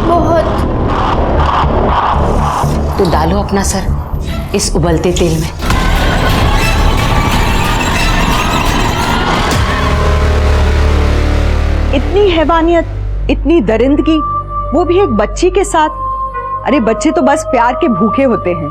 बहुत। तो डालो अपना सर इस उबलते तेल में। इतनी हैवानियत, इतनी दरिंदगी, वो भी एक बच्ची के साथ। अरे बच्चे तो बस प्यार के भूखे होते हैं।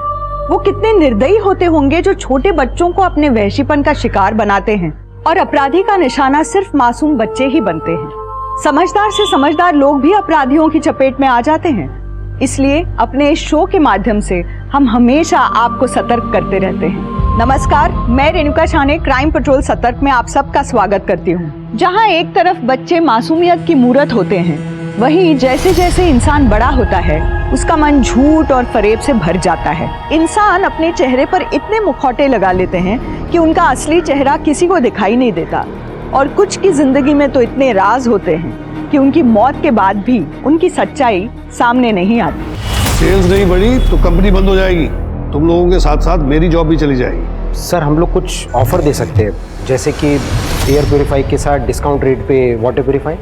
वो कितने निर्दयी होते होंगे जो छोटे बच्चों को अपने वहशीपन का शिकार बनाते हैं, और अपराधी का निशाना सिर्फ मासूम बच्चे ही बनते हैं। समझदार से समझदार लोग भी अपराधियों की चपेट में आ जाते हैं। इसलिए अपने इस शो के माध्यम से हम हमेशा आपको सतर्क करते रहते हैं। नमस्कार, मैं रेणुका शाने क्राइम पेट्रोल सतर्क में आप सबका स्वागत करती हूँ। जहाँ एक तरफ बच्चे मासूमियत की मूरत होते हैं, वहीं जैसे जैसे इंसान बड़ा होता है उसका मन झूठ और फरेब से भर जाता है। इंसान अपने चेहरे पर इतने मुखौटे लगा लेते हैं कि उनका असली चेहरा किसी को दिखाई नहीं देता, और कुछ की जिंदगी में तो इतने राज होते हैं कि उनकी मौत के बाद भी उनकी सच्चाई सामने नहीं आती। सेल्स नहीं बढ़ी तो कंपनी बंद हो जाएगी। तुम लोगों के साथ साथ मेरी जॉब भी चली जाएगी। सर हम लोग कुछ ऑफर दे सकते हैं, जैसे कि एयर प्योरीफाई के साथ डिस्काउंट रेट पे वाटर प्योरीफाई।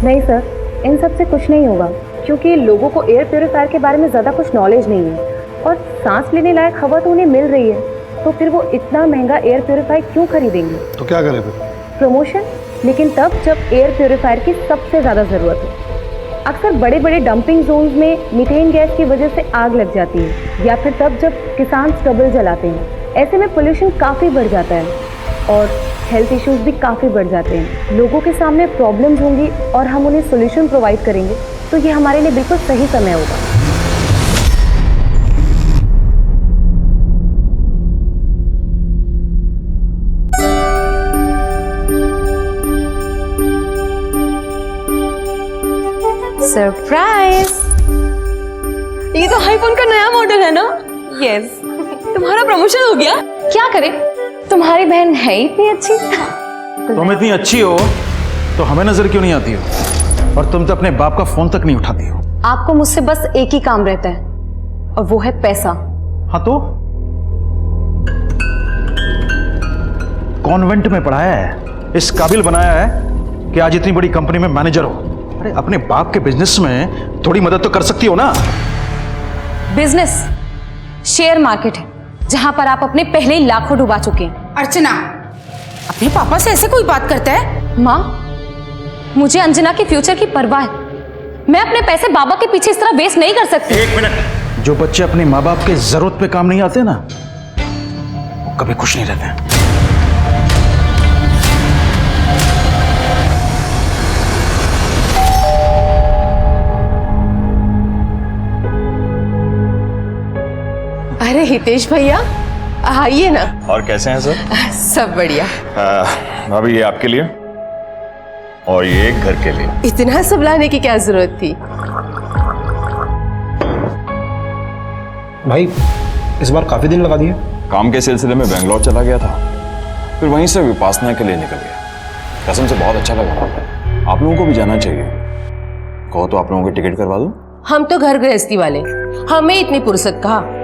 नहीं सर, इन सब से कुछ नहीं होगा, क्योंकि लोगों को एयर प्योरीफायर के बारे में ज़्यादा कुछ नॉलेज नहीं है, और सांस लेने लायक हवा तो उन्हें मिल रही है, तो फिर वो इतना महंगा एयर प्योरीफायर क्यों खरीदेंगे? तो क्या करें फिर? प्रमोशन, लेकिन तब जब एयर प्योरीफायर की सबसे ज़्यादा ज़रूरत हो। अक्सर बड़े बड़े डंपिंग जोन्स में मीथेन गैस की वजह से आग लग जाती है, या फिर तब जब किसान स्टबल जलाते हैं। ऐसे में पोल्यूशन काफ़ी बढ़ जाता है और हेल्थ इश्यूज भी काफ़ी बढ़ जाते हैं। लोगों के सामने प्रॉब्लम्स होंगी और हम उन्हें सोल्यूशन प्रोवाइड करेंगे, तो ये हमारे लिए बिल्कुल सही समय होगा। सरप्राइज! ये तो आईफोन का नया मॉडल है ना? यस। तुम्हारा प्रमोशन हो गया। क्या करें, तुम्हारी बहन है इतनी अच्छी। तुम इतनी अच्छी हो तो हमें नजर क्यों नहीं आती हो? और तुम तो अपने बाप का फोन तक नहीं उठाती हो। आपको मुझसे बस एक ही काम रहता है, और वो है पैसा। हाँ तो कॉन्वेंट में पढ़ाया है, इस काबिल बनाया है कि आज इतनी बड़ी कंपनी में मैनेजर हो। अरे अपने बाप के बिजनेस में थोड़ी मदद तो कर सकती हो ना। बिजनेस शेयर मार्केट है, जहां पर आप अपने पहले ही लाखों डुबा चुके हैं। अर्चना, अपने पापा से ऐसे कोई बात करता है? माँ, मुझे अंजना के फ्यूचर की परवाह है। मैं अपने पैसे बाबा के पीछे इस तरह वेस्ट नहीं कर सकती। एक मिनट। जो बच्चे अपने माँ बाप के जरूरत पे काम नहीं आते ना, वो कभी खुश नहीं रहते। अरे हितेश भैया, आइए ना। और कैसे हैं सर? सब बढ़िया। भाभी ये आपके लिए और ये घर के लिए। इतना सब लाने की क्या जरूरत थी? भाई इस बार काफी दिन लगा दिए। काम के सिलसिले में बेंगलोर चला गया था, फिर वहीं से विपासना के लिए निकल गया। कसम से बहुत अच्छा लगा। आप लोगों को भी जाना चाहिए। कहो तो आप लोगों की टिकट करवा दूं? हम तो घर गृहस्थी वाले, हमें इतनी फुर्सत कहाँ।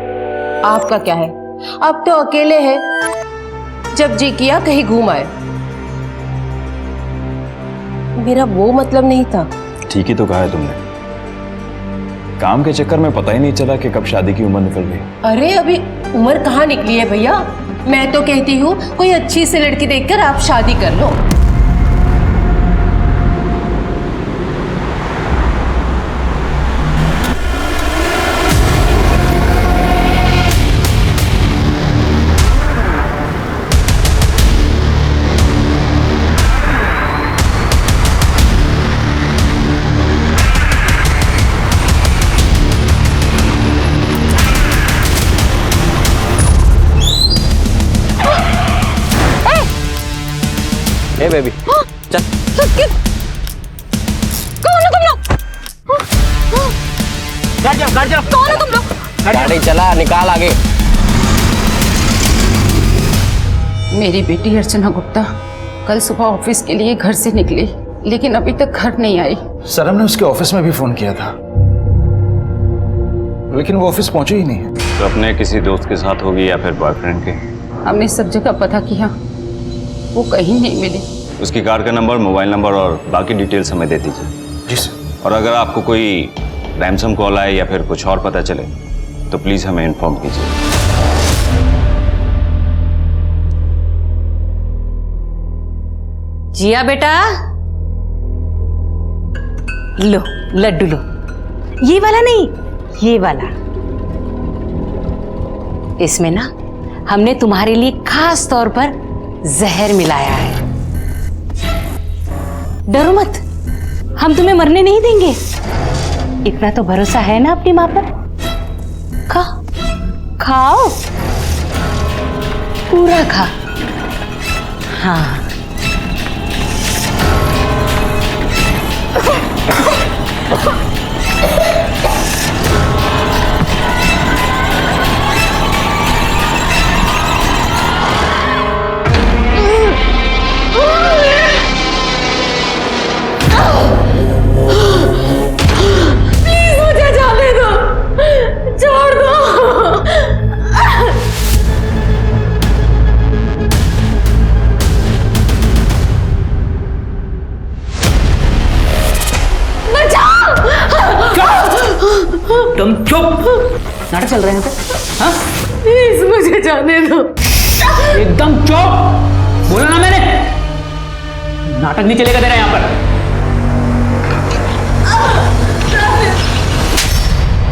आपका क्या है, अब तो अकेले हैं, जब जी किया कहीं घूम आए। मेरा वो मतलब नहीं था। ठीक ही तो कहा है तुमने। काम के चक्कर में पता ही नहीं चला कि कब शादी की उम्र निकल गई। अरे अभी उम्र कहाँ निकली है भैया। मैं तो कहती हूँ कोई अच्छी सी लड़की देखकर आप शादी कर लो। ए बेबी चल। कौन हो तुम लोग? कौन हो तुम लोग? गाड़ी चला, निकाल आगे। मेरी बेटी अर्चना गुप्ता कल सुबह ऑफिस के लिए घर से निकली, लेकिन अभी तक घर नहीं आई। सर हमने उसके ऑफिस में भी फोन किया था, लेकिन वो ऑफिस पहुंची ही नहीं है। तो अपने किसी दोस्त के साथ होगी या फिर बॉयफ्रेंड के? हमने सब जगह पता किया, वो कहीं नहीं मिली। उसकी कार का नंबर, मोबाइल नंबर और बाकी डिटेल्स हमें दे दीजिए। जी सर। और अगर आपको कोई रैंसम कॉल आए या फिर कुछ और पता चले तो प्लीज हमें इन्फॉर्म कीजिए। जिया बेटा, लो लड्डू लो। ये वाला नहीं, ये वाला। इसमें ना हमने तुम्हारे लिए खास तौर पर जहर मिलाया है। डरो मत, हम तुम्हें मरने नहीं देंगे। इतना तो भरोसा है ना अपनी मां पर। खाओ, पूरा खा। हाँ, तुम चुप। नाटक चल रहे हैं हाँ? प्लीज मुझे जाने दो। एकदम चुप। बोला ना मैंने, नाटक नहीं चलेगा तेरा यहाँ पर।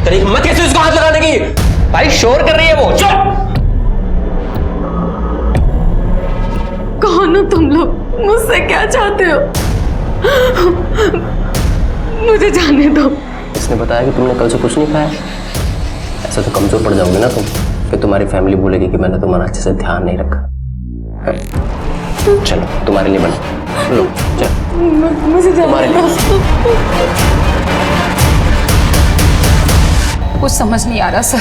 तेरी हिम्मत कैसे उसको हाथ लगाने की? भाई शोर कर रही है वो। चुप। कौन हो तुम लोग? मुझसे क्या चाहते हो? मुझे जाने दो। इसने बताया कि तुमने कल से कुछ नहीं खाया। ऐसा तो कमजोर पड़ जाओगे ना तुम, फिर तुम्हारी फैमिली बोलेगी कि मैंने तुम्हारा अच्छे से ध्यान नहीं रखा। चलो तुम्हारे लिए बना लो, चलो मुझे तुम्हारे लिए। कुछ समझ नहीं आ रहा सर,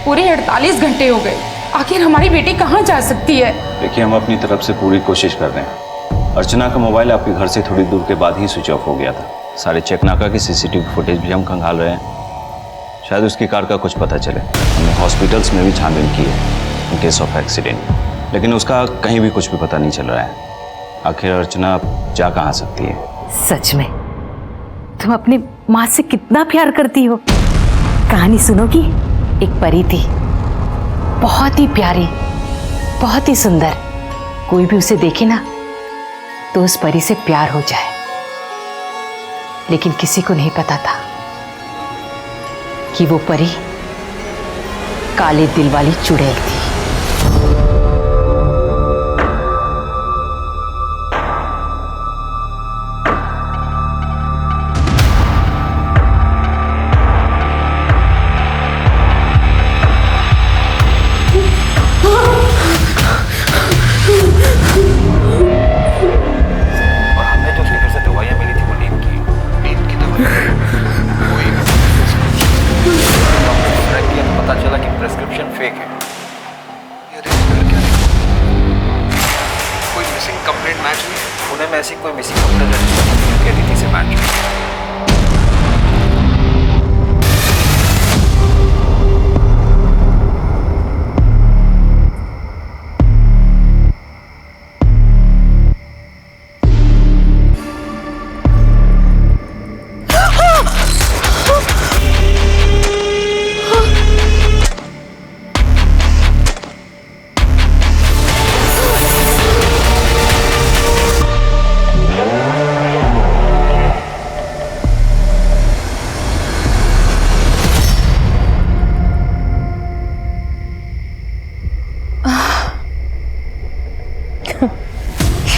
पूरे 48 घंटे हो गए, आखिर हमारी बेटी कहाँ जा सकती है? देखिए, हम अपनी तरफ से पूरी कोशिश कर रहे हैं। अर्चना का मोबाइल आपके घर से थोड़ी दूर के बाद ही स्विच ऑफ हो गया था। सारे चेकनाका की सीसीटीवी फुटेज भी हम खंगाल रहे हैं, शायद उसकी कार का कुछ पता चले। हमने हॉस्पिटल्स में भी छानबीन की है इन केस ऑफ एक्सीडेंट, लेकिन उसका कहीं भी कुछ भी पता नहीं चल रहा है। आखिर अर्चना जा कहाँ सकती है? सच में तुम अपनी माँ से कितना प्यार करती हो। कहानी सुनोगी? एक परी थी, बहुत ही प्यारी, बहुत ही सुंदर। कोई भी उसे देखे ना तो उस परी से प्यार हो जाए, लेकिन किसी को नहीं पता था कि वो परी काले दिल वाली चुड़ैल थी।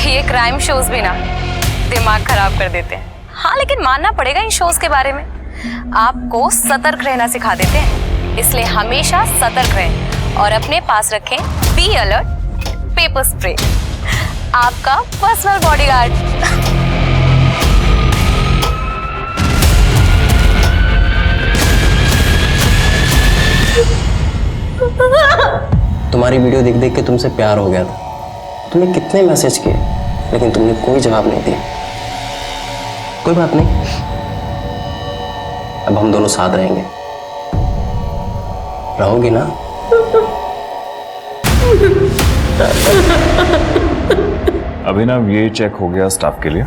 ये क्राइम शोज भी ना दिमाग खराब कर देते हैं। हाँ, लेकिन मानना पड़ेगा इन शोज के बारे में आपको सतर्क रहना सिखा देते हैं, इसलिए हमेशा सतर्क रहें और अपने पास रखें बी अलर्ट पेपर स्प्रे, आपका पर्सनल बॉडीगार्ड। तुम्हारी वीडियो देख देख के तुमसे प्यार हो गया था। तुमने कितने मैसेज किए, लेकिन तुमने कोई जवाब नहीं दिया। कोई बात नहीं, अब हम दोनों साथ रहेंगे। रहोगी ना? अभिनव, ये चेक हो गया स्टाफ के लिए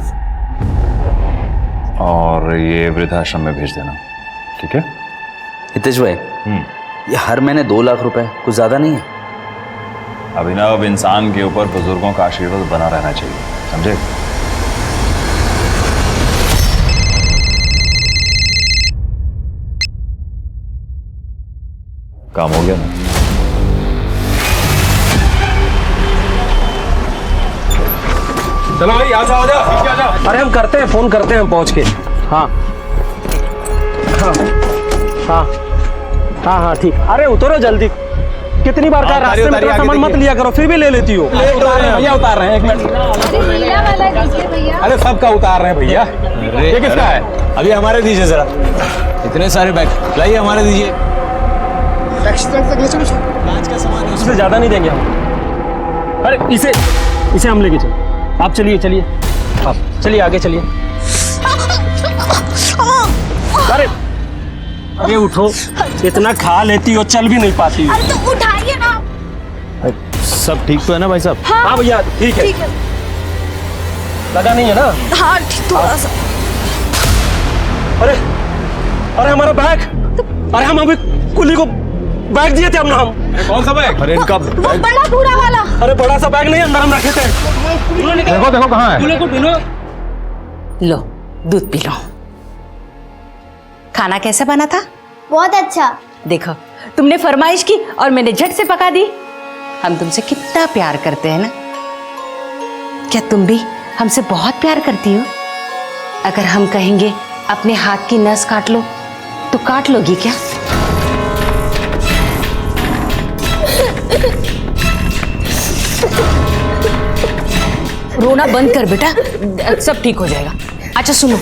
और ये वृद्धाश्रम में भेज देना। ठीक है? हितेश भाई, ये हर महीने 2 लाख रुपए कुछ ज्यादा नहीं है? अभिनव, इंसान के ऊपर बुजुर्गों का आशीर्वाद बना रहना चाहिए, समझे? काम हो गया ना? चलो भाई, आ जाओ, आ जाओ। अरे हम करते हैं, फोन करते हैं हम पहुंच के। हाँ हाँ हाँ हाँ हाँ ठीक। अरे उतरो जल्दी, कितनी बार कहा रास्ते में तेरा सामान मत लिया करो, फिर भी ले लेती हो। उतार रहे हैं भैया, उतार रहे हैं, 1 मिनट। अरे सबका उतार रहे हैं भैया। ये किसका है? अभी हमारे दीजिए जरा। इतने सारे बैग लाइए, हमारे दीजिए। कांच का सामान है, उससे ज्यादा नहीं देंगे हम। अरे इसे हम लेके चलो। आप चलिए चलिए, आप चलिए, आगे चलिए। अरे उठो, इतना खा लेती हो, चल भी नहीं पाती हो। अरे तो उठाइए ना। सब ठीक तो है ना भाई साहब? हाँ भैया ठीक है, लगा नहीं है ना? हाँ थोड़ा सा। अरे अरे हमारा बैग, अरे हम अभी कुली को बैग दिए थे हम। कौन सा बैग? अरे इनका वो बड़ा भूरा वाला। अरे बड़ा सा बैग नहीं, अंदर हम रखे थे। देखो देखो कहाँ है? को पीलो। लो दूध पी लो। खाना कैसा बना था? बहुत अच्छा। देखो, तुमने फरमाइश की और मैंने झट से पका दी। हम तुमसे कितना प्यार करते हैं ना। क्या तुम भी हमसे बहुत प्यार करती हो? अगर हम कहेंगे अपने हाथ की नस काट लो तो काट लोगी क्या? रोना बंद कर बेटा, सब ठीक हो जाएगा। अच्छा सुनो,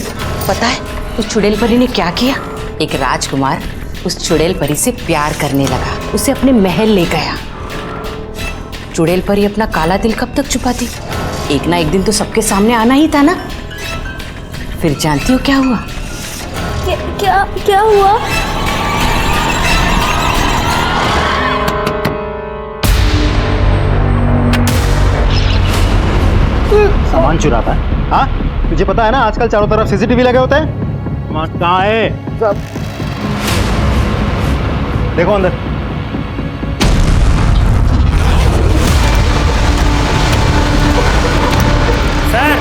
पता है उस चुड़ैल परी ने क्या किया? एक राजकुमार उस चुड़ैल परी से प्यार करने लगा, उसे अपने महल ले गया। चुड़ैल परी अपना काला दिल कब तक छुपाती? एक ना एक दिन तो सबके सामने आना ही था ना। फिर जानती हो क्या हुआ? क्या हुआ? सामान चुराता है? हाँ, तुझे पता है ना आजकल चारों तरफ सीसीटीवी लगे होते हैं। कहाँ है सब? देखो अंदर। सर,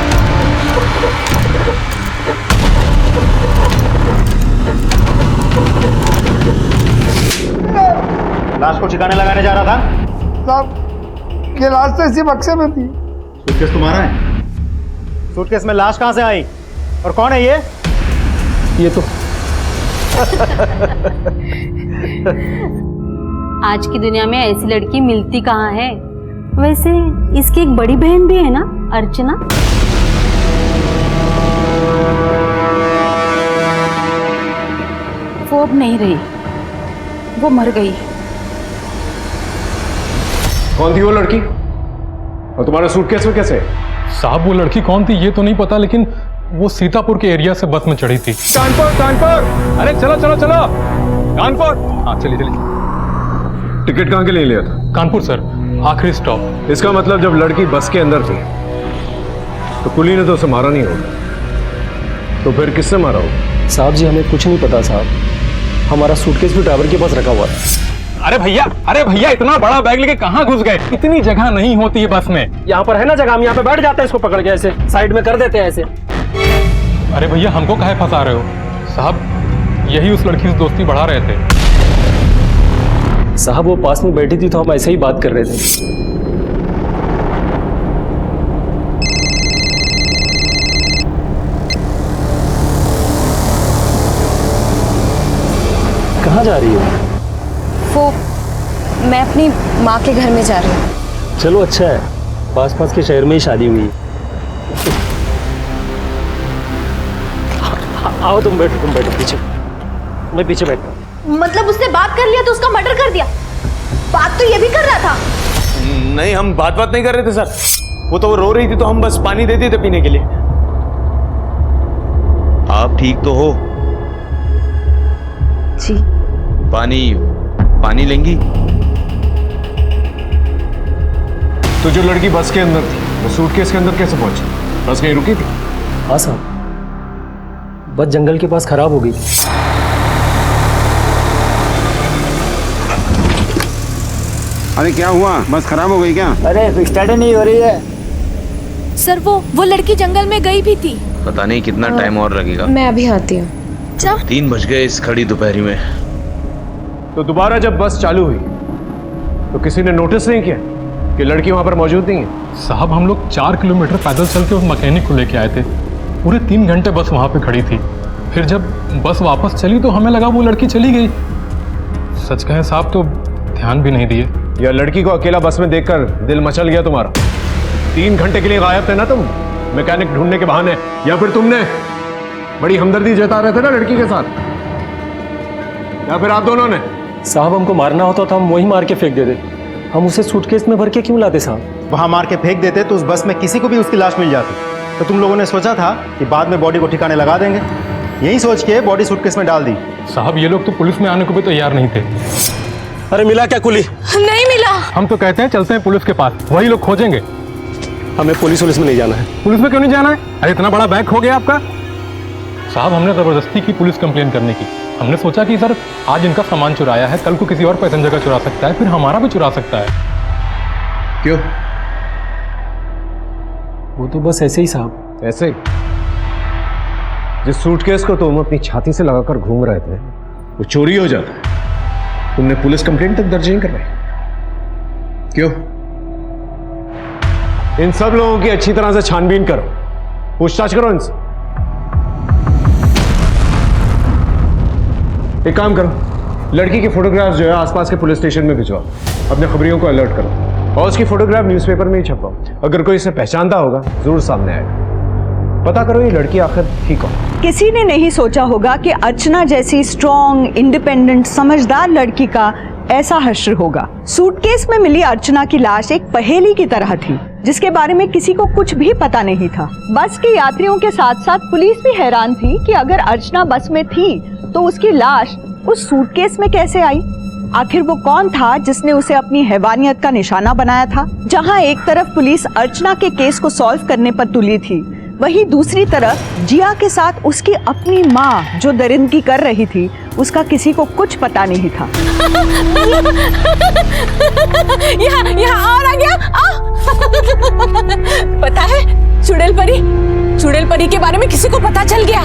लाश को ठिकाने लगाने जा रहा था साहब, ये लाश तो इसी बक्से में थी। सूटकेस तुम्हारा है? सूटकेस में लाश कहाँ से आई और कौन है ये? ये तो आज की दुनिया में ऐसी लड़की मिलती कहाँ है? वैसे इसकी एक बड़ी बहन भी है ना, अर्चना। वो अब नहीं रही, वो मर गई। कौन थी वो लड़की और तुम्हारे सूटकेस में कैसे? साहब वो लड़की कौन थी ये तो नहीं पता, लेकिन वो सीतापुर के एरिया से बस में चढ़ी थी। कानपुर, अरे चलो चलो चलो, कानपुर। हाँ चलिए चलिए। टिकट कहाँ के लिए लिया था? कानपुर सर, आखिरी स्टॉप। इसका मतलब जब लड़की बस के अंदर थी तो कुली ने तो उसे मारा नहीं होगा, तो फिर किसने मारा होगा? साहब जी हमें कुछ नहीं पता साहब, हमारा सूटकेस भी ड्राइवर के पास रखा हुआ है। अरे भैया इतना बड़ा बैग लेके कहाँ घुस गए? इतनी जगह नहीं होती है बस में। यहाँ पर है ना जगह, हम यहाँ पे बैठ जाते हैं, इसको पकड़ के ऐसे साइड में कर देते हैं ऐसे। अरे भैया हमको काहे फंसा रहे हो? साहब यही उस लड़की से दोस्ती बढ़ा रहे थे। साहब वो पास में बैठी थी तो हम ऐसे ही बात कर रहे थे। कहाँ जा रही हो? वो मैं अपनी माँ के घर में जा रही हूँ। चलो अच्छा है, पास पास के शहर में ही शादी हुई। आओ तुम बैठो पीछे, मैं पीछे बैठता हूँ। मतलब उससे बात कर लिया तो उसका मर्डर कर दिया? बात तो ये भी कर रहा था। नहीं, हम बात नहीं कर रहे थे सर, वो तो रो रही थी तो हम बस पानी देते थे पीने के लिए। आप ठीक तो हो? जी। पानी लेंगी? तो जो लड़की बस के अंदर थी वो सूटकेस के अंदर कैसे पहुंची? बस कहीं रुकी थी? हाँ साहब, बस जंगल के पास खराब हो गई। अरे क्या हुआ, बस खराब हो गई क्या? अरे स्टार्ट नहीं हो रही है सर। वो लड़की जंगल में गई भी थी। पता नहीं कितना टाइम और लगेगा। मैं अभी आती हूँ। 3 बज गए इस खड़ी दोपहरी में। तो दोबारा जब बस चालू हुई तो किसी ने नोटिस नहीं किया कि लड़की वहां पर मौजूद नहीं है? साहब हम लोग 4 किलोमीटर पैदल चल के उस मैकेनिक को लेके आए थे। पूरे 3 घंटे बस वहाँ पे खड़ी थी। फिर जब बस वापस चली तो हमें लगा वो लड़की चली गई। सच कहें साहब तो ध्यान भी नहीं दिए। या लड़की को अकेला बस में देखकर दिल मचल गया तुम्हारा? 3 घंटे के लिए गायब थे ना तुम मैकेनिक ढूंढने के बहाने, या फिर तुमने बड़ी हमदर्दी जता रहे थे ना लड़की के साथ, या फिर आप दोनों ने? साहब हमको मारना होता तो हम वही मार के फेंक देते। हम उसे सूटकेस में भर के क्यों लाते साहब? वहां मार के फेंक देते तो उस बस में किसी को भी उसकी लाश मिल जाती। तो तुम लोगों ने सोचा था कि बाद में बॉडी को ठिकाने लगा देंगे, यही सोच के बॉडी सूटकेस में डाल दी। साहब ये लोग तो पुलिस में आने को भी तैयार नहीं थे। अरे मिला क्या कुली? नहीं मिला। हम तो कहते हैं चलते हैं पुलिस के पास, वही लोग खोजेंगे। हमें पुलिस में नहीं जाना है। पुलिस में क्यों नहीं जाना है? अरे इतना बड़ा बैग हो गया आपका। साहब हमने जबरदस्ती की पुलिस कंप्लेन करने की। हमने सोचा कि सर आज इनका सामान चुराया है, कल को किसी और पैसेंजर का चुरा सकता है, फिर हमारा भी चुरा सकता है। क्यों? वो तो बस ऐसे ही साहब, ऐसे ही। जिस सूटकेस को तुम अपनी छाती से लगाकर घूम रहे थे वो चोरी हो जाता है, तुमने पुलिस कंप्लेंट तक दर्ज नहीं करवाई। क्यों? इन सब लोगों की अच्छी तरह से छानबीन करो, पूछताछ करो इनसे। एक काम करो, लड़की की फोटोग्राफ जो है आसपास के पुलिस स्टेशन में भिजवाओ, अपने खबरियों को अलर्ट करो और उसकी फोटोग्राफ न्यूज़पेपर में ही छपवाओ। अगर कोई इसे पहचानता होगा जरूर सामने आएगा। पता करो ये लड़की आखिर ठीक हो। किसी ने नहीं सोचा होगा कि अर्चना जैसी स्ट्रॉन्ग, इंडिपेंडेंट, समझदार लड़की का ऐसा हश्र होगा। सूटकेस में मिली अर्चना की लाश एक पहेली की तरह थी, जिसके बारे में किसी को कुछ भी पता नहीं था। बस के यात्रियों के साथ साथ पुलिस भी हैरान थी कि अगर अर्चना बस में थी तो उसकी लाश उस सूटकेस में कैसे आई। आखिर वो कौन था जिसने उसे अपनी हैवानियत का निशाना बनाया था। जहां एक तरफ पुलिस अर्चना के केस को सॉल्व करने पर तुली थी, वहीं दूसरी तरफ जिया के साथ उसकी अपनी माँ जो दरिंदगी कर रही थी, उसका किसी को कुछ पता नहीं था। यहाँ और आ गया। पता है चुड़ैल परी के बारे में किसी को पता चल गया।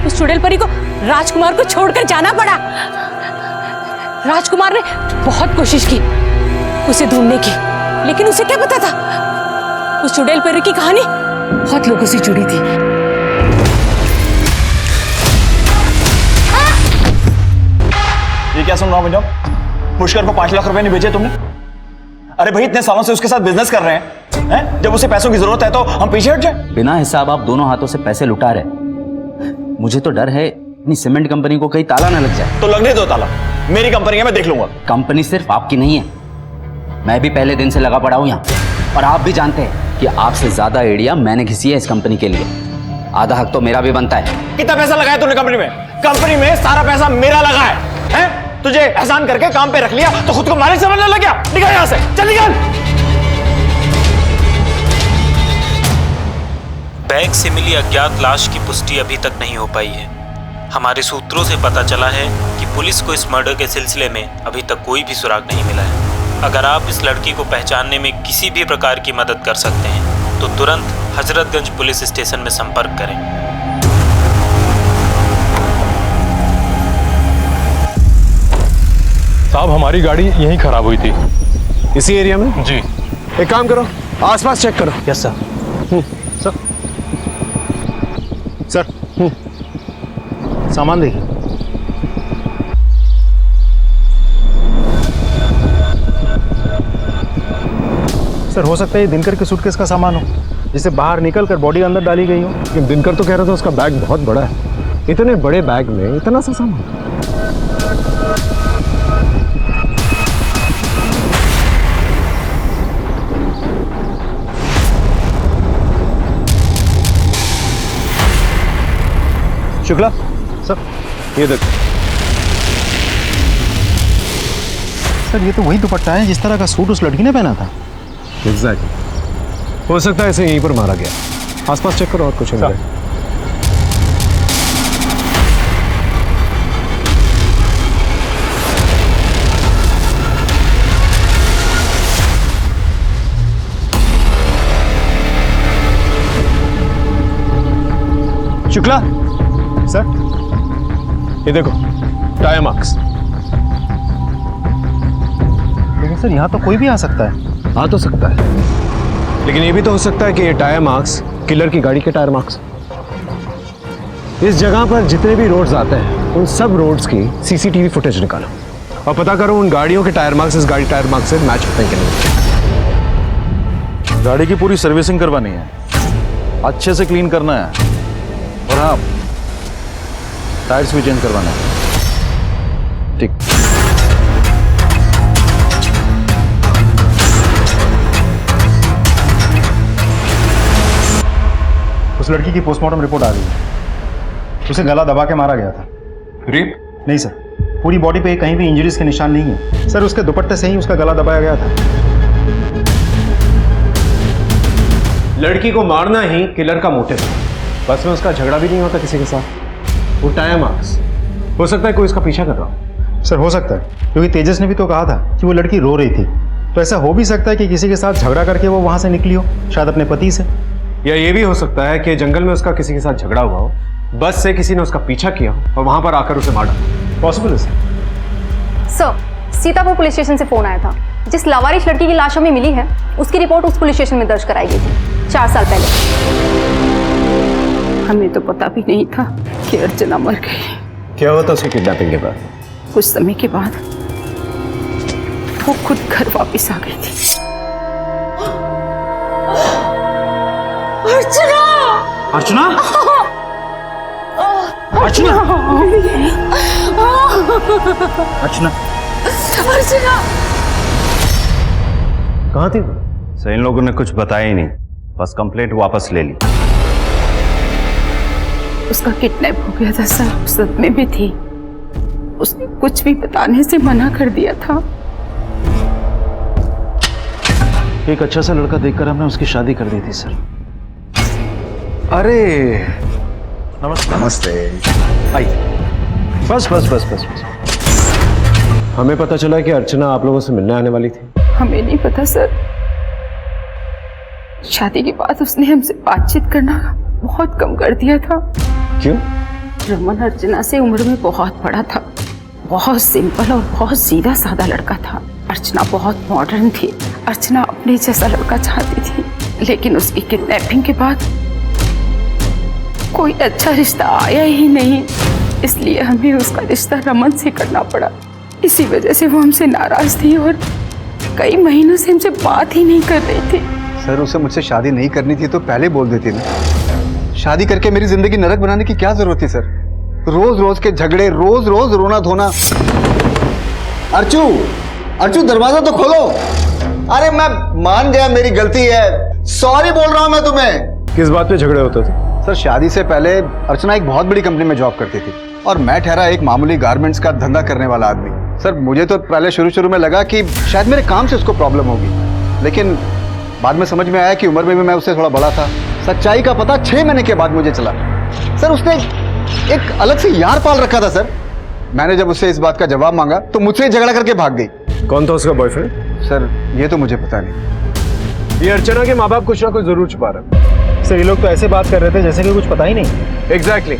उस चुड़ैल परी को राजकुमार को छोड़कर जाना पड़ा। राजकुमार ने बहुत कोशिश की उसे ढूंढने की, लेकिन उसे क्या पता था उस चुड़ैल परी की कहानी बहुत लोगों से जुड़ी थी। ये क्या सुन रहा हूं पुष्कर को 5 लाख रुपए नहीं भेजे तुमने? अरे भाई इतने सालों से उसके साथ बिजनेस कर रहे हैं, जब उसे पैसों की जरूरत है तो हम पीछे हट जाए? बिना हिसाब आप दोनों हाथों से पैसे लुटा रहे। मुझे तो डर है अपनी सीमेंट कंपनी को कहीं ताला ना लग जाए। तो लगने दो ताला, मेरी कंपनी है, मैं देख लूंगा। कंपनी सिर्फ आपकी नहीं है, मैं भी पहले दिन से लगा पड़ा हूं यहाँ, और आप भी जानते हैं कि आपसे ज्यादा आइडिया मैंने घिसी है इस कंपनी के लिए। आधा हक तो मेरा भी बनता है। कितना पैसा लगाया तूने कंपनी में? कंपनी में सारा पैसा मेरा लगा है? तुझे एहसान करके काम पे रख लिया तो खुद को मालिक समझने लग गया। निकल यहां से, चल निकल। बैग से मिली अज्ञात लाश की पुष्टि अभी तक नहीं हो पाई है। हमारे सूत्रों से पता चला है कि पुलिस को इस मर्डर के सिलसिले में अभी तक कोई भी सुराग नहीं मिला है। अगर आप इस लड़की को पहचानने में किसी भी प्रकार की मदद कर सकते हैं तो तुरंत हजरतगंज पुलिस स्टेशन में संपर्क करें। साहब हमारी गाड़ी यहीं खराब हुई थी। इसी एरिया में? जी। एक काम करो, आसपास चेक करो। Yes sir. सर सर सामान देखिए। सर हो सकता है ये दिनकर के सूटकेस का सामान हो, जिसे बाहर निकल कर बॉडी अंदर डाली गई हो। लेकिन दिनकर तो कह रहा था उसका बैग बहुत बड़ा है। इतने बड़े बैग में इतना सा सामान? शुक्ला सर, ये देखो सर, ये तो वही दुपट्टा है जिस तरह का सूट उस लड़की ने पहना था। एग्जैक्टली। हो सकता है इसे यहीं पर मारा गया। आसपास चेक करो और कुछ नहीं। शुक्ला सर, ये देखो टायर मार्क्स। लेकिन सर यहाँ तो कोई भी आ सकता है। आ तो सकता है, लेकिन ये भी तो हो सकता है कि ये टायर मार्क्स किलर की गाड़ी के टायर मार्क्स। इस जगह पर जितने भी रोड्स आते हैं उन सब रोड्स की सीसीटीवी फुटेज निकालो और पता करो उन गाड़ियों के टायर मार्क्स इस गाड़ी टायर मार्क्स से मैच होते हैं कि नहीं। गाड़ी की पूरी सर्विसिंग करवानी है, अच्छे से क्लीन करना है, और हाँ टायर्स भी चेंज करवाना है। ठीक। उस लड़की की पोस्टमार्टम रिपोर्ट आ गई है। उसे गला दबा के मारा गया था। रेप? नहीं सर, पूरी बॉडी पे कहीं भी इंजरीज के निशान नहीं है सर। उसके दुपट्टे से ही उसका गला दबाया गया था। लड़की को मारना ही किलर का मोटिव है। बस में उसका झगड़ा भी नहीं होता किसी के साथ। वो टायर मार्क्स, हो सकता है कोई इसका पीछा कर रहा हो। सर हो सकता है, क्योंकि तेजस ने भी तो कहा था कि वो लड़की रो रही थी, तो ऐसा हो भी सकता है कि किसी के साथ झगड़ा करके वो वहां से निकली हो, शायद अपने पति से। या ये भी हो सकता है कि जंगल में उसका किसी के साथ झगड़ा हुआ हो, बस से किसी ने उसका पीछा किया और वहां पर आकर उसे मार डाला। पॉसिबल है सर, सीतापुर पुलिस स्टेशन से फोन आया था। जिस लावारिश लड़की की लाश हमें मिली है उसकी रिपोर्ट उस पुलिस स्टेशन में दर्ज कराई गई थी 4 साल पहले। हमें तो पता भी नहीं था कि अर्चना मर गई। क्या हुआ था उसकी किडनैपिंग के बाद? कुछ समय के बाद वो खुद घर वापस आ गई थी। अर्चना! अर्चना? अर्चना! अर्चना? अर्चना! कहाँ थी? सर इन लोगों ने कुछ बताया ही नहीं, बस कंप्लेंट वापस ले ली। उसका किडनैप हो गया था सर, सदमे में थी। उसने कुछ भी बताने से मना कर दिया था। एक अच्छा सा लड़का देखकर हमने उसकी शादी कर दी थी सर। अरे नमस्ते। नमस्ते। आइए। बस बस बस बस बस। हमें पता चला कि अर्चना आप लोगों से मिलने आने वाली थी। हमें नहीं पता सर। शादी के बाद उसने हमसे बातचीत करना बहुत कम कर दिया था। क्यों? रमन अर्चना से उम्र में बहुत बड़ा था, बहुत सिंपल और बहुत सीधा साधा लड़का था। अर्चना बहुत मॉडर्न थी। अर्चना अपने जैसा लड़का चाहती थी, लेकिन उसकी किडनैपिंग के बाद कोई अच्छा रिश्ता आया ही नहीं, इसलिए हमें उसका रिश्ता रमन से करना पड़ा। इसी वजह से वो हमसे नाराज थी और कई महीनों से हमसे बात ही नहीं कर रही थी। सर उसे मुझसे शादी नहीं करनी थी तो पहले बोल देती ना। शादी करके मेरी जिंदगी नरक बनाने की क्या जरूरत थी सर? रोज रोज के झगड़े, रोज रोज रोना धोना। अर्चू, अर्चू दरवाजा तो खोलो। अरे मैं मान गया मेरी गलती है, सॉरी बोल रहा हूं मैं तुम्हें। किस बात पे झगड़े होते थे? सर शादी से पहले अर्चना एक बहुत बड़ी कंपनी में जॉब करती थी और मैं ठहरा एक मामूली गारमेंट्स का धंधा करने वाला आदमी। सर मुझे तो पहले शुरू में लगा कि शायद मेरे काम से उसको प्रॉब्लम होगी, लेकिन बाद में समझ में आया कि उम्र में भी मैं उससे थोड़ा बड़ा था। सच्चाई का पता 6 महीने के बाद मुझे चला। सर उसने एक अलग से यार पाल रखा था सर। मैंने जब उससे इस बात का जवाब मांगा तो मुझसे झगड़ा करके भाग गई। कौन था उसका बॉयफ्रेंड? सर ये तो मुझे पता नहीं। ये अर्चना के माँ बाप कुछ ना कुछ जरूर छुपा रहे। सर ये लोग तो ऐसे बात कर रहे थे जैसे कि कुछ पता ही नहीं। एग्जैक्टली।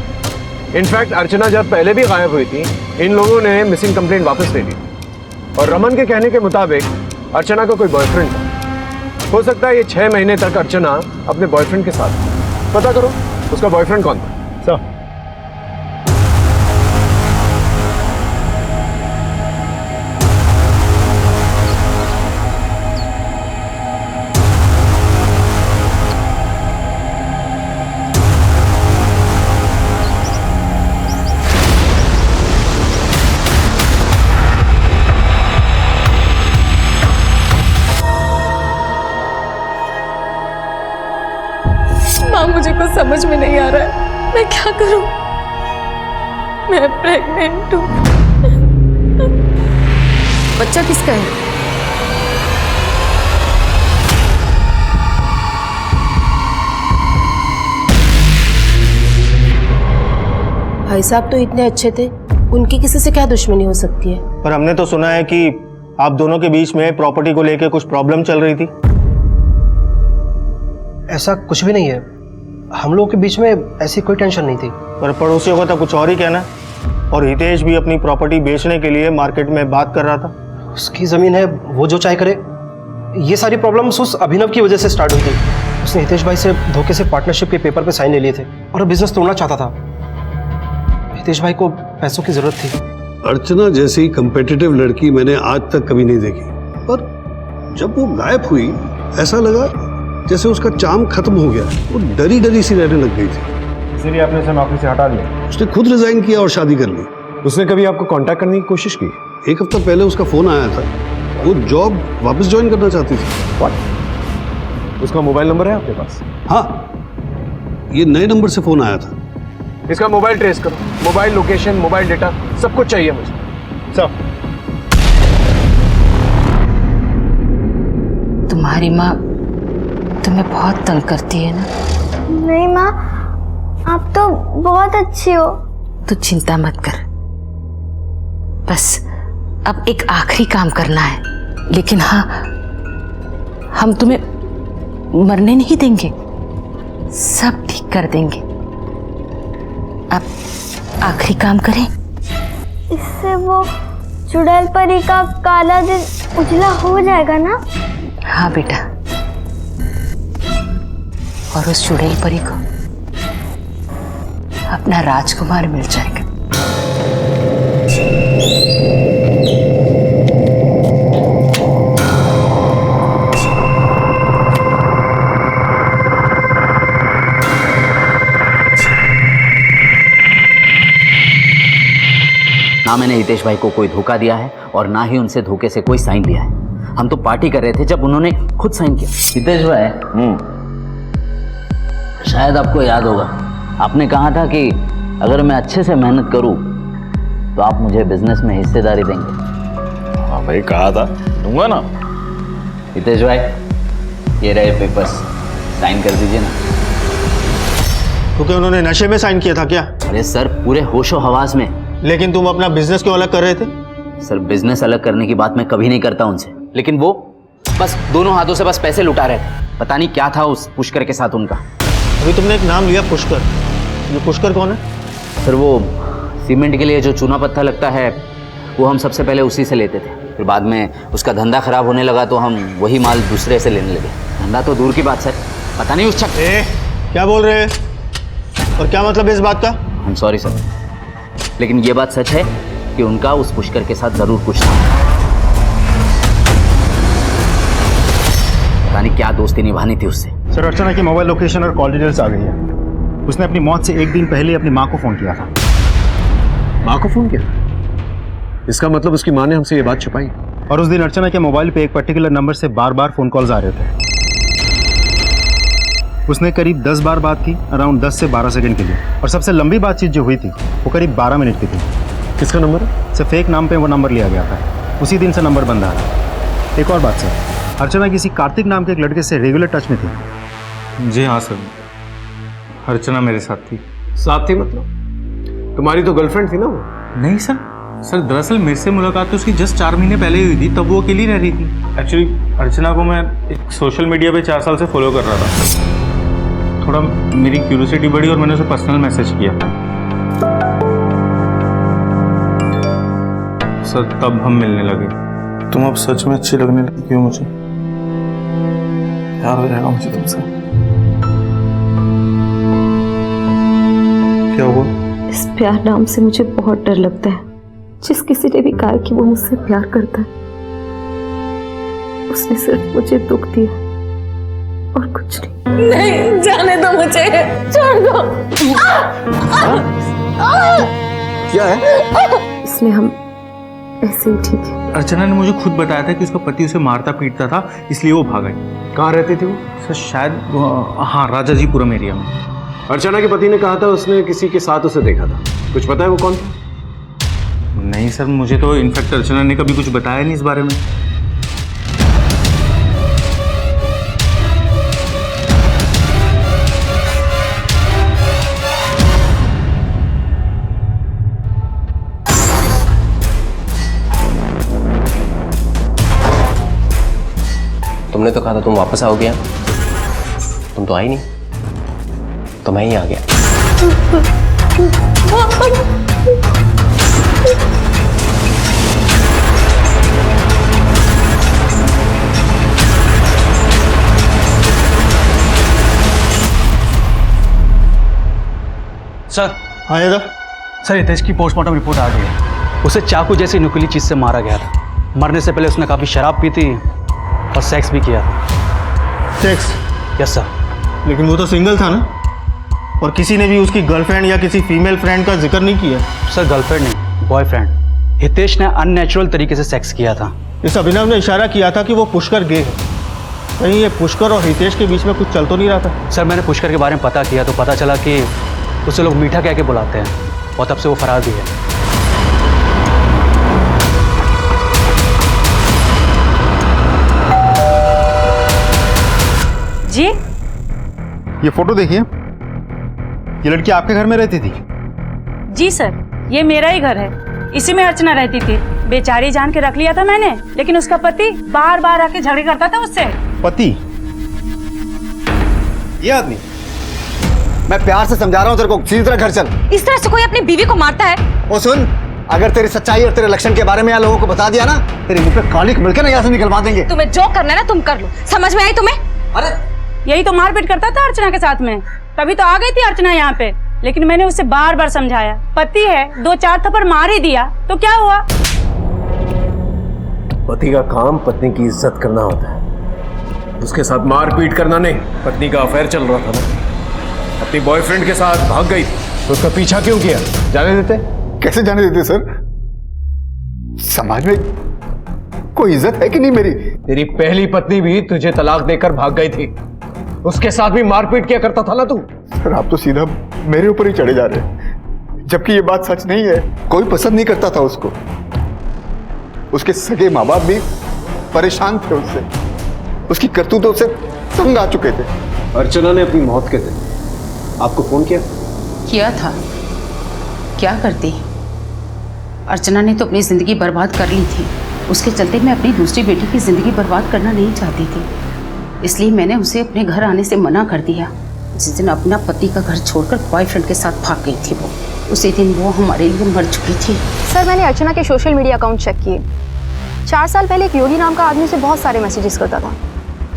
इनफैक्ट अर्चना जब पहले भी गायब हुई थी, इन लोगों ने मिसिंग कंप्लेंट वापस ले ली और रमन के कहने के मुताबिक अर्चना का कोई बॉयफ्रेंड था। हो सकता है ये 6 महीने तक अर्चना अपने बॉयफ्रेंड के साथ। पता करो उसका बॉयफ्रेंड कौन था। सर मुझे कुछ समझ में नहीं आ रहा है, मैं क्या करूं? मैं प्रेग्नेंट हूं। बच्चा किसका है? भाई साहब तो इतने अच्छे थे, उनकी किसी से क्या दुश्मनी हो सकती है? पर हमने तो सुना है कि आप दोनों के बीच में प्रॉपर्टी को लेकर कुछ प्रॉब्लम चल रही थी। ऐसा कुछ भी नहीं है। हम लोगों के बीच में ऐसी कोई टेंशन नहीं थी। पर पड़ोसियों का तो कुछ और ही कहना। और हितेश भी अपनी प्रॉपर्टी बेचने के लिए मार्केट में बात कर रहा था। उसकी ज़मीन है, वो जो चाहे करे। ये सारी प्रॉब्लम्स उस अभिनव की वजह से स्टार्ट हुई थी। उसने हितेश भाई से धोखे से पार्टनरशिप के पेपर पे साइन ले लिए थे और बिजनेस तोड़ना चाहता था। हितेश भाई को पैसों की जरूरत थी। अर्चना जैसी कंपेटिटिव लड़की मैंने आज तक कभी नहीं देखी, पर जब वो गायब हुई ऐसा लगा जैसे उसका चार्म खत्म हो गया। वो डरी डरी सी रहने लग गई थी। इसीलिए आपने उसे नौकरी से हटा दिया? उसने खुद रिजाइन किया और शादी कर ली। उसने कभी आपको कांटेक्ट करने की कोशिश की? 1 हफ्ता पहले उसका फोन आया था, वो जॉब वापस ज्वाइन करना चाहती थी। What? उसका मोबाइल नंबर है आपके पास? हाँ, ये नए नंबर से फोन आया था। इसका मोबाइल ट्रेस करो, मोबाइल लोकेशन, मोबाइल डेटा, सब कुछ चाहिए मुझे, सब। तुम्हारी माँ तुम्हें बहुत तंग करती है ना? नहीं माँ, आप तो बहुत अच्छी हो। तू चिंता मत कर, बस अब एक आखिरी काम करना है। लेकिन हाँ, हम तुम्हें मरने नहीं देंगे, सब ठीक कर देंगे। अब आखिरी काम करें। इससे वो चुड़ैल परी का काला दिन उजला हो जाएगा ना? हाँ बेटा, और उस चुड़ैल परी को अपना राजकुमार मिल जाएगा। ना मैंने हितेश भाई को कोई धोखा दिया है और ना ही उनसे धोखे से कोई साइन लिया है। हम तो पार्टी कर रहे थे जब उन्होंने खुद साइन किया। हितेश भाई, शायद आपको याद होगा, आपने कहा था कि अगर मैं अच्छे से मेहनत करूं तो आप मुझे बिजनेस में हिस्सेदारी देंगे। हाँ भाई, कहा था, दूंगा ना। हितेश भाई, ये रहे पेपर्स, साइन कर दीजिए ना। तो क्या उन्होंने नशे में साइन किया था क्या? अरे सर, पूरे होशो हवास में। लेकिन तुम अपना बिजनेस क्यों अलग कर रहे थे? सर, बिजनेस अलग करने की बात मैं कभी नहीं करता उनसे, लेकिन वो बस दोनों हाथों से बस पैसे लुटा रहे थे। पता नहीं क्या था उस पुष्कर के साथ उनका। अभी तुमने एक नाम लिया, पुष्कर। ये पुष्कर कौन है? सर, वो सीमेंट के लिए जो चूना पत्थर लगता है, वो हम सबसे पहले उसी से लेते थे। फिर बाद में उसका धंधा खराब होने लगा तो हम वही माल दूसरे से लेने लगे। धंधा तो दूर की बात सर, पता नहीं उस क्या बोल रहे हैं और क्या मतलब है इस बात का? I'm sorry सर, लेकिन ये बात सच है कि उनका उस पुष्कर के साथ जरूर कुछ था। पता नहीं क्या दोस्ती निभानी थी उससे। सर, अर्चना की मोबाइल लोकेशन और कॉल डिटेल्स आ गई है। उसने अपनी मौत से 1 दिन पहले अपनी माँ को फोन किया था। माँ को फोन किया? इसका मतलब उसकी माँ ने हमसे ये बात छुपाई। और उस दिन अर्चना के मोबाइल पे एक पर्टिकुलर नंबर से बार बार फोन कॉल्स आ रहे थे। उसने करीब 10 बार बात की, अराउंड 10 से 12 सेकंड के लिए। और सबसे लंबी बातचीत जो हुई थी वो करीब 12 मिनट की थी। किसका नंबर है? सर, फेक नाम पे वो नंबर लिया गया था। उसी दिन से नंबर बंद आ रहा। एक और बात सर, अर्चना किसी कार्तिक नाम के एक लड़के से रेगुलर टच में थी। जी हाँ सर, अर्चना मेरे साथ थी। साथ थी मतलब? तुम्हारी तो गर्लफ्रेंड थी ना वो? नहीं सर, दरअसल मेरे से मुलाकात तो उसकी जस्ट 4 महीने पहले हुई थी, तब वो अकेली रह रही थी। एक्चुअली अर्चना को मैं एक सोशल मीडिया पे 4 साल से फॉलो कर रहा था। थोड़ा मेरी क्यूरियोसिटी बढ़ी और मैंने उसे पर्सनल मैसेज किया सर, तब हम मिलने लगे। तुम अब सच में अच्छी लगने लगी हो मुझे। प्यार हो जाएगा मुझे तुमसे। क्या हुआ? इस प्यार नाम से मुझे बहुत डर लगता है। जिस किसी ने भी कहा कि वो मुझसे प्यार करता है, उसने सिर्फ मुझे दुख दिया और कुछ नहीं। नहीं, जाने दो मुझे, छोड़ दो। क्या है? इसलिए हम ऐसे ही ठीक है। अर्चना ने मुझे खुद बताया था कि उसका पति उसे मारता पीटता था, इसलिए वो भाग गई। कहाँ रहती थी वो? सर शायद हाँ, राजाजीपुरम एरिया में। अर्चना के पति ने कहा था उसने किसी के साथ उसे देखा था। कुछ पता है वो कौन था? नहीं सर, मुझे तो इनफैक्ट अर्चना ने कभी कुछ बताया नहीं इस बारे में। तुमने तो कहा था तुम वापस आओगे, तुम तो आई नहीं। तो मैं ही आ गया। सर हाँ दादा सर, हितेश की पोस्टमार्टम रिपोर्ट आ गई है। उसे चाकू जैसी नुकीली चीज से मारा गया था। मरने से पहले उसने काफी शराब पी थी और सेक्स भी किया था। सेक्स? Yes sir. लेकिन वो तो सिंगल था ना, और किसी ने भी उसकी गर्लफ्रेंड या किसी फीमेल फ्रेंड का जिक्र नहीं किया। सर गर्लफ्रेंड नहीं, बॉयफ्रेंड। हितेश ने अननेचुरल तरीके से सेक्स किया था। इस अभिनव ने इशारा किया था कि वो पुष्कर गे है। कहीं ये पुष्कर और हितेश के बीच में कुछ चल तो नहीं रहा था? सर मैंने पुष्कर के बारे में पता किया तो पता चला कि उसे लोग मीठा कह के बुलाते हैं और तब से वो फरार भी है। जी ये फोटो देखिए, ये लड़की आपके घर में रहती थी? जी सर, ये मेरा ही घर है। इसी में अर्चना रहती थी। बेचारी जान के रख लिया था मैंने, लेकिन उसका पति बार बार आके झगड़े करता था उससे। पति? ये आदमी? मैं प्यार से समझा रहा हूँ तेरे को, सीधी तरह घर चल। इस तरह से कोई अपनी बीवी को मारता है? ओ सुन, अगर तेरी सच्चाई और तेरे लक्षण के बारे में यहाँ लोगों को बता दिया ना, तेरे मुंह पे कालिक मिलकर ना यहाँ से निकलवा देंगे। तुम्हें जो करना है ना तुम कर लो। समझ में आई तुम्हें? अरे यही तो मारपीट करता था अर्चना के साथ में। तभी तो आ गई थी अर्चना यहाँ पे, लेकिन मैंने उसे बार बार समझाया। पति है, 2-4 थप्पड़ मार ही दिया तो क्या हुआ? पति का काम पत्नी की इज्जत करना होता है, उसके साथ मारपीट करना नहीं। पत्नी का अफेयर चल रहा था ना, अपनी बॉयफ्रेंड के साथ भाग गई तो उसका पीछा क्यों किया? जाने देते? कैसे जाने देते सर? समाज में कोई इज्जत है कि नहीं मेरी? तेरी पहली पत्नी भी तुझे तलाक देकर भाग गई थी, उसके साथ भी मारपीट किया करता था ना तू। सर आप तो सीधा मेरे ऊपर ही चढ़े जा रहे हैं, जबकि ये बात सच नहीं है। कोई पसंद नहीं करता था उसको। उसके सगे माँ बाप भी परेशान थे उससे, उसकी करतूतों से तंग आ चुके थे। अर्चना ने अपनी मौत के दिन आपको फोन किया था। क्या करती? अर्चना ने तो अपनी जिंदगी बर्बाद कर ली थी। उसके चलते मैं अपनी दूसरी बेटी की जिंदगी बर्बाद करना नहीं चाहती थी, इसलिए मैंने उसे अपने घर आने से मना कर दिया। जिस दिन अपना पति का घर छोड़कर बॉयफ्रेंड के साथ भाग गई थी वो, उसी दिन वो हमारे लिए मर चुकी थी। सर मैंने अर्चना के सोशल मीडिया अकाउंट चेक किए। 4 साल पहले एक योगी नाम का आदमी उसे बहुत सारे मैसेजेस करता था।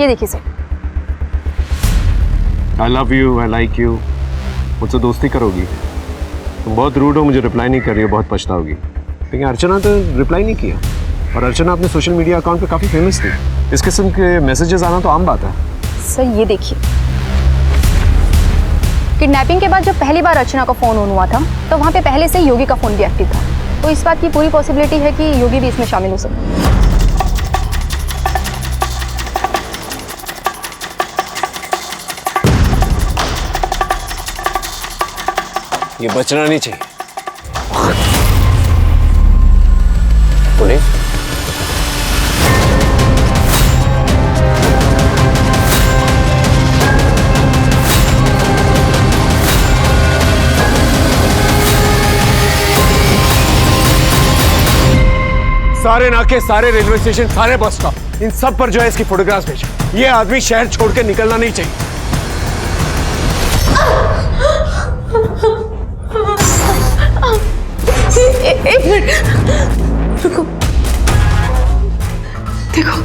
ये देखिए sir. I love you, I like you, मुझसे दोस्ती करोगी? तुम बहुत रूड हो, मुझे रिप्लाई नहीं कर रही हो, बहुत पछताओगी। लेकिन अर्चना तो रिप्लाई नहीं किया, और अर्चना अपने सोशल मीडिया अकाउंट पे काफ़ी फेमस थी। इस किस्म के मैसेजेस आना तो आम बात है। सर ये देखिए, किडनैपिंग के बाद जब पहली बार अर्चना का फ़ोन ऑन हुआ था तो वहाँ पे पहले से योगी का फ़ोन भी एक्टिव था, तो इस बात की पूरी पॉसिबिलिटी है कि योगी भी इसमें शामिल हो सकता है। ये बचना नहीं चाहिए। पुलिस? सारे नाके, सारे रेलवे स्टेशन, सारे बस स्टॉप, इन सब पर जो है इसकी फोटोग्राफ्स भेजो। ये आदमी शहर छोड़ के निकलना नहीं चाहिए। एक मिनट रुको, देखो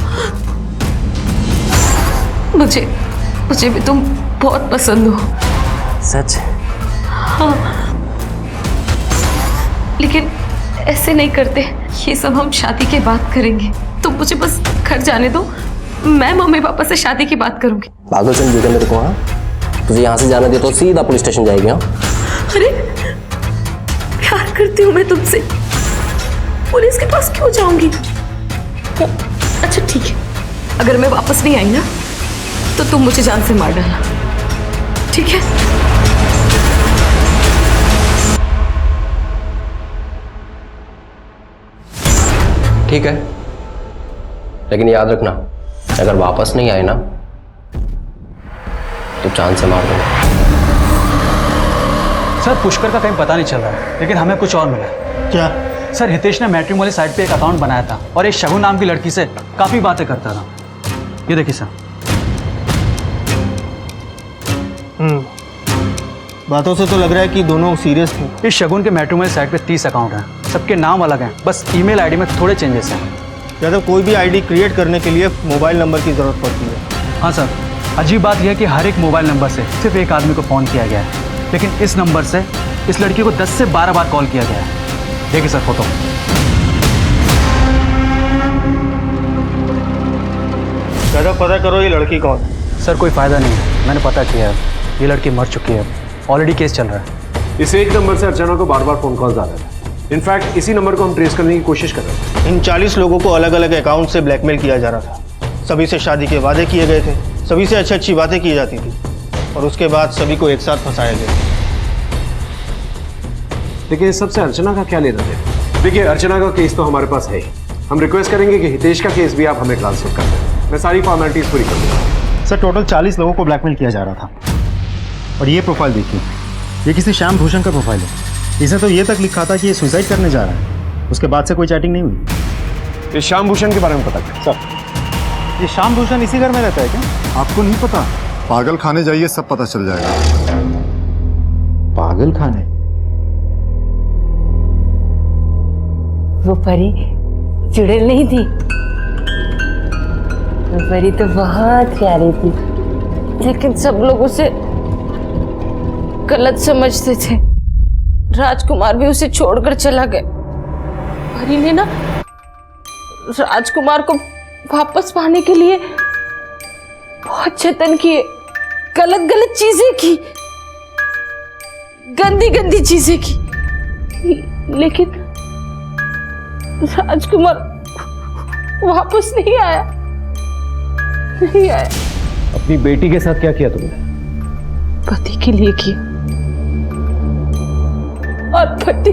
मुझे भी तुम बहुत पसंद हो। सच? हाँ, लेकिन ऐसे नहीं करते। ये सब हम शादी के बाद करेंगे। तुम मुझे बस घर जाने दो, मैं मम्मी पापा से शादी की बात करूंगी। पागल समझेगा मेरे को? हाँ, तुझे यहाँ से जाना दे तो सीधा पुलिस स्टेशन जाएगी। हाँ, अरे प्यार करती हूँ मैं तुमसे, पुलिस के पास क्यों जाऊंगी? अच्छा ठीक है, अगर मैं वापस नहीं आई ना तो तुम मुझे जान से मार डालना, ठीक है? ठीक है, लेकिन याद रखना, अगर वापस नहीं आए ना तो चांद से मार दूंगा। सर पुष्कर का कहीं पता नहीं चल रहा है, लेकिन हमें कुछ और मिला। क्या? सर हितेश ने मैट्रिमोनी साइट पे एक अकाउंट बनाया था और एक शगुन नाम की लड़की से काफी बातें करता था। ये देखिए सर। बातों से तो लग रहा है कि दोनों सीरियस थे। इस शगुन के मैट्रिमोनियल साइट पे 30 अकाउंट हैं, सबके नाम अलग हैं, बस ईमेल आईडी में थोड़े चेंजेस हैं। या तो कोई भी आईडी क्रिएट करने के लिए मोबाइल नंबर की ज़रूरत पड़ती है। हाँ सर, अजीब बात यह है कि हर एक मोबाइल नंबर से सिर्फ एक आदमी को फ़ोन किया गया है, लेकिन इस नंबर से इस लड़की को 10 से 12 बार कॉल किया गया है। देखिए सर फोटो। ज़्यादा पता करो ये लड़की कौन। सर कोई फ़ायदा नहीं है, मैंने पता किया है, ये लड़की मर चुकी है, ऑलरेडी केस चल रहा है। इस एक नंबर से अर्चना को बार बार फ़ोन कॉल्स आ रहे थे। इनफैक्ट इसी नंबर को हम ट्रेस करने की कोशिश कर रहे थे। इन 40 लोगों को अलग अलग अकाउंट से ब्लैकमेल किया जा रहा था। सभी से शादी के वादे किए गए थे, सभी से अच्छी अच्छी बातें की जाती थी और उसके बाद सभी को एक साथ फंसाया गया। देखिए इस सबसे अर्चना का क्या लेना है? देखिए अर्चना का केस तो हमारे पास है ही। हम रिक्वेस्ट करेंगे कि हितेश का केस भी आप हमें ट्रांसफर कर दें। मैं सारी फॉर्मेलिटीज पूरी कर दूँगा। सर टोटल 40 लोगों को ब्लैकमेल किया जा रहा था और ये प्रोफाइल देखिए, ये किसी श्याम भूषण का प्रोफाइल है। इसने तो ये तक लिखा था कि ये सुसाइड करने जा रहा है, उसके बाद से कोई चैटिंग नहीं हुई। इस श्याम भूषण के बारे में पता क्या? सर ये श्याम भूषण इसी घर में रहता है क्या? आपको नहीं पता? पागल खाने जाइए, सब पता चल जाएगा। पागल खाने? वो परी चुड़ैल नहीं थी, वो परी तो बहुत प्यारी थी, लेकिन सब लोग उसे गलत समझते थे। राजकुमार भी उसे छोड़कर चला गया। परी ने ना राजकुमार को वापस पाने के लिए बहुत जतन किए, गलत गलत चीजें की, गंदी गंदी चीजें की, लेकिन राजकुमार वापस नहीं आया, नहीं आया। अपनी बेटी के साथ क्या किया तुमने? पति के लिए किया और पति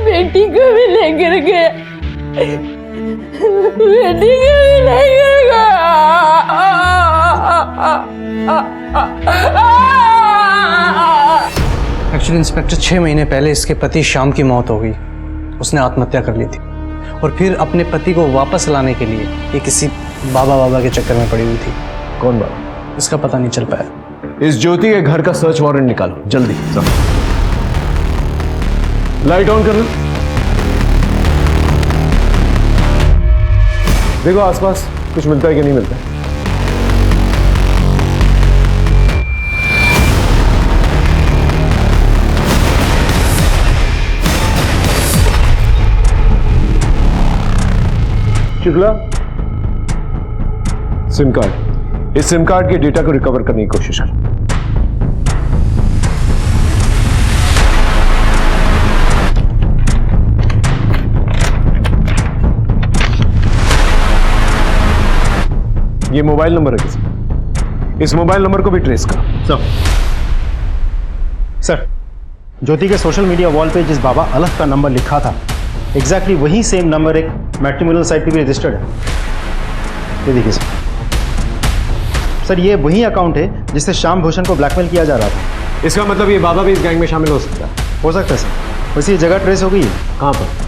बेटी को भी लेकर गया, बेटी को भी लेकर गया। एक्चुअली इंस्पेक्टर 6 महीने पहले इसके पति श्याम की मौत हो गई, उसने आत्महत्या कर ली थी और फिर अपने पति को वापस लाने के लिए ये किसी बाबा के चक्कर में पड़ी हुई थी। कौन बाबा? इसका पता नहीं चल पाया। इस ज्योति के घर का सर्च वारंट निकालो जल्दी। लाइट ऑन करना। देखो आसपास कुछ मिलता है कि नहीं मिलता है। शुक्ला, सिम कार्ड, इस सिम कार्ड के डेटा को रिकवर करने की कोशिश कर। ये मोबाइल नंबर है किसी, इस मोबाइल नंबर को भी ट्रेस करो। सर ज्योति के सोशल मीडिया वॉल पे जिस बाबा अलग का नंबर लिखा था, एग्जैक्टली वही सेम नंबर एक मैट्रिमोनियल साइट पे भी रजिस्टर्ड है। ये देखिए सर, ये वही अकाउंट है जिससे श्याम भूषण को ब्लैकमेल किया जा रहा था। इसका मतलब ये बाबा भी इस गैंग में शामिल हो सकता है? हो सकता है सर। वैसे ये जगह ट्रेस हो गई है। कहाँ पर?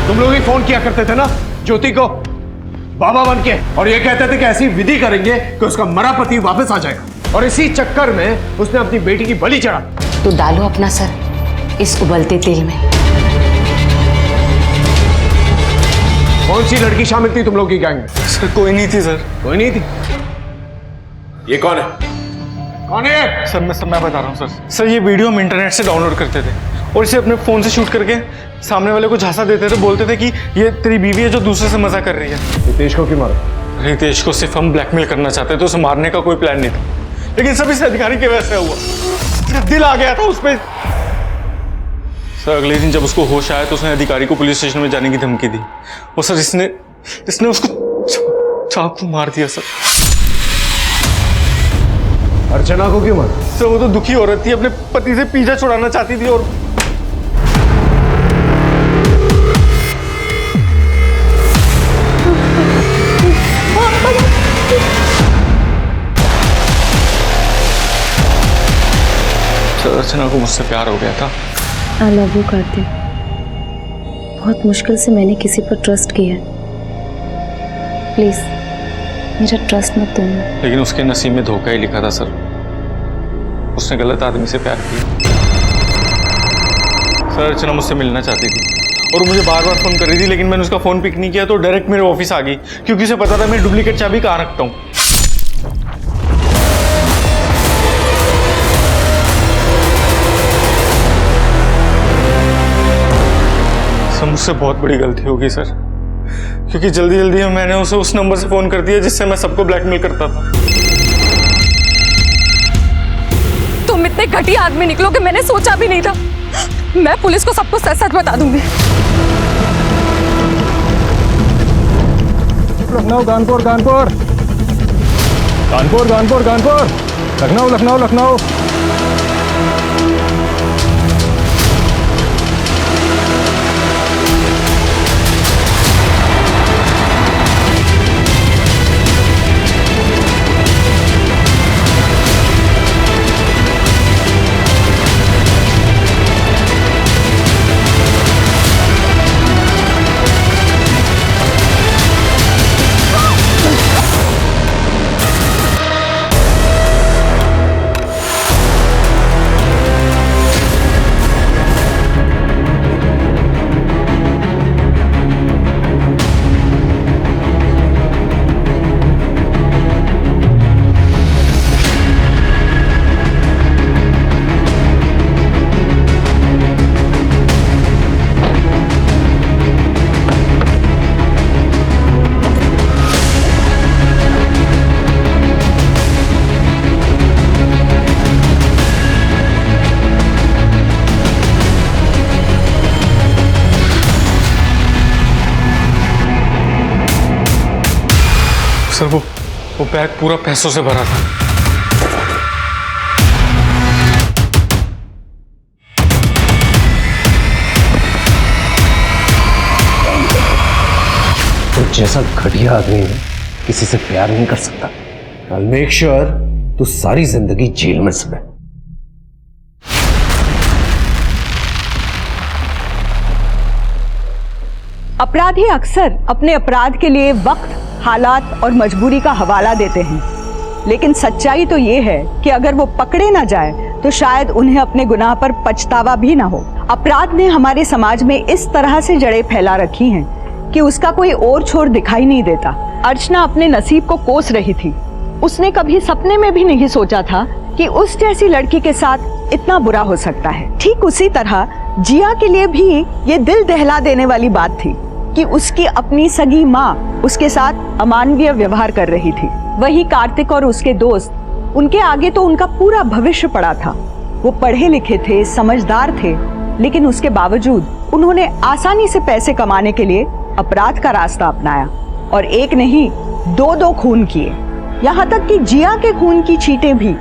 तुम लोग ही फोन किया करते थे ना ज्योति को बाबा बन के, और ये कहते थे कि ऐसी विधि करेंगे कि उसका मरा पति वापस आ जाएगा, और इसी चक्कर में उसने अपनी बेटी की बलि चढ़ा। तो डालो अपना सर इस उबलते तेल में। कौन सी लड़की शामिल थी तुम लोग की गैंग में? सर कोई नहीं थी सर। कोई नहीं थी? ये कौन है? कौन है? सर मैं बता रहा हूँ सर ये वीडियो हम इंटरनेट से डाउनलोड करते थे और इसे अपने फ़ोन से शूट करके सामने वाले को झांसा देते थे, बोलते थे कि ये तेरी बीवी है जो दूसरे से मजा कर रही है। रितेश को क्यों मारा? रितेश को सिर्फ हम ब्लैकमेल करना चाहते थे, उसे मारने का कोई प्लान नहीं था, लेकिन सब इस अधिकारी की वजह से हुआ। दिल आ गया था उस पर। सर अगले दिन जब उसको होश आया तो उसने अधिकारी को पुलिस स्टेशन में जाने की धमकी दी और सर इसने उसको चाकू मार दिया सर। अर्चना को क्यों मारा? सर वो तो दुखी हो रही थी, अपने पति से पीछा छुड़ाना चाहती थी और सर अर्चना को मुझसे प्यार हो गया था। I love you Kartik. बहुत मुश्किल से मैंने किसी पर ट्रस्ट किया। प्लीज मेरा ट्रस्ट मत तोड़ना। लेकिन उसके नसीब में धोखा ही लिखा था सर, उसने गलत आदमी से प्यार किया। सर अर्चना मुझसे मिलना चाहती थी और मुझे बार बार फोन कर रही थी, लेकिन मैंने उसका फोन पिक नहीं किया तो डायरेक्ट मेरे ऑफिस आ गई, क्योंकि उसे पता था मैं डुप्लीकेट चाबी कहाँ रखता हूँ। सर मुझसे बहुत बड़ी गलती होगी सर, क्योंकि जल्दी जल्दी में मैंने उसे उस नंबर से फोन कर दिया जिससे मैं सबको ब्लैकमेल करता था। तुम इतने घटिया आदमी निकलो कि मैंने सोचा भी नहीं था। मैं पुलिस को सबको सच सच बता दूंगी। लखनऊ कानपुर कानपुर कानपुर कानपुर कानपुर लखनऊ लखनऊ लखनऊ। सर वो बैग पूरा पैसों से भरा था। तो जैसा घटिया आदमी है किसी से प्यार नहीं कर सकता। I'll make sure तू सारी जिंदगी जेल में सड़े। अपराधी अक्सर अपने अपराध के लिए वक्त, हालात और मजबूरी का हवाला देते हैं, लेकिन सच्चाई तो ये है कि अगर वो पकड़े ना जाए तो शायद उन्हें अपने गुनाह पर पछतावा भी ना हो। अपराध ने हमारे समाज में इस तरह से जड़ें फैला रखी हैं कि उसका कोई और छोर दिखाई नहीं देता। अर्चना अपने नसीब को कोस रही थी। उसने कभी सपने में भी नहीं सोचा था कि उस जैसी लड़की के साथ इतना बुरा हो सकता है। ठीक उसी तरह जिया के लिए भी ये दिल दहला देने वाली बात थी कि उसकी अपनी सगी माँ उसके साथ अमानवीय व्यवहार कर रही थी। वही कार्तिक और उसके दोस्त, उनके आगे तो उनका पूरा भविष्य पड़ा था। वो पढ़े लिखे थे, समझदार थे, लेकिन उसके बावजूद उन्होंने आसानी से पैसे कमाने के लिए अपराध का रास्ता अपनाया और एक नहीं दो खून किए। यहाँ तक कि जिया के खून की चीटें भी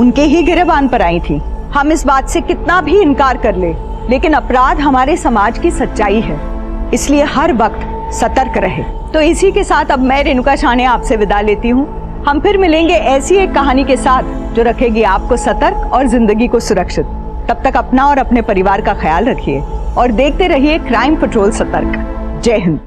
उनके ही गिरेबान पर आई थी। हम इस बात से कितना भी इनकार कर ले, लेकिन अपराध हमारे समाज की सच्चाई है, इसलिए हर वक्त सतर्क रहे। तो इसी के साथ अब मैं रेणुका शाने आपसे विदा लेती हूँ। हम फिर मिलेंगे ऐसी एक कहानी के साथ जो रखेगी आपको सतर्क और जिंदगी को सुरक्षित। तब तक अपना और अपने परिवार का ख्याल रखिए और देखते रहिए क्राइम पेट्रोल सतर्क। जय हिंद।